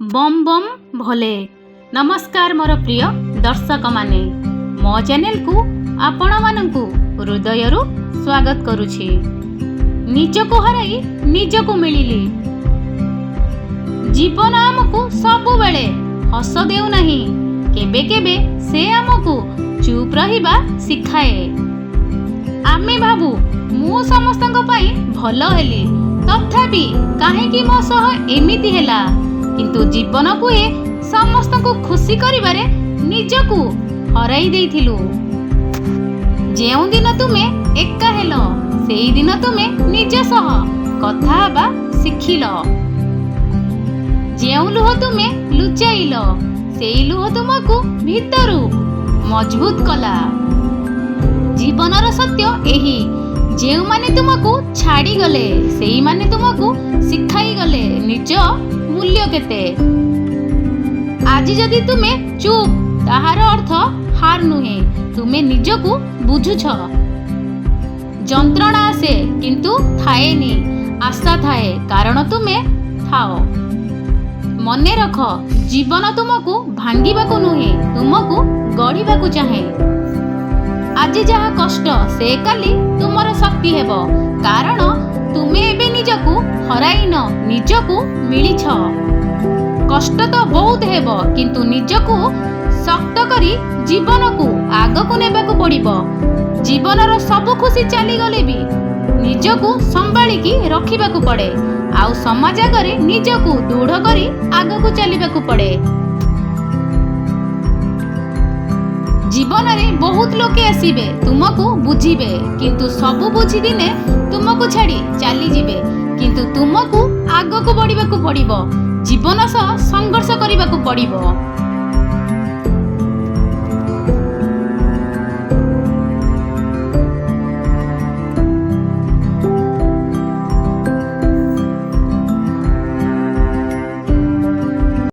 बम बम भोले। नमस्कार मोर प्रिय दर्शक माने, मो चैनल को आपण मानंकु हृदयरु स्वागत करुछि। निजको हराई निजको मिलिली। जीवन आमको सबु बेले हस देउ नाही, केबे केबे से आमको चुप रहिबा सिखाए। आमे भाबु मु समस्तंक पई भलो हेली, तथापि काहेकि मो सह एमिति हेला। किंतु जीवन को ए समस्त को खुशी करिबारे निजको हराई देइथिलु। जेउ दिन तुमे एका हेलो, सेई दिन तुमे निज सह कथा हबा सिखिलो। जेउ लुह तुमे लुचाइलो, सेई लुह तुमको भितरु मजबूत कला। जीवनर सत्य एही, जेउ माने तुमको छाड़ी गले सेई माने तुमको सिखाई गले निज मूल्य केते। आज जदि तुमे चुप, ताहार अर्थ हार नुहे, तुमे निजको बुझुछ। जंत्रणा आसे किंतु थाएनी, आशा थाए कारण तुमे थाओ। मने रख, जीवन तुमको भांगिबाकू नुहे, तुमको गढ़िबाकू चाहे। आज जहा कष्ट से काली तुमर शक्ति हेबो, कारण तुमे एबे निजको हराइन, निजको मिलिछ। कष्ट तो बहुत हेबो, किंतु निजको शक्त करी जीवन को आगको नेबाकू पड़िबो। जीवनर सब खुशी चली गले भी निजको संभाळिकी रखिबाकू पड़े, आउ समाज आगरे निजको दृढ़ करी आगको चलिबाकू पड़े। जीवन में बहुत लोके आसीबे, तुमको बुझीबे, किंतु सबु बुझी दिने तुमको छाड़ी चली जिबे। किंतु तुमको आगको बढ़िबाकू पड़िबो, जीवन सह संघर्ष करिबाकू पड़िबो।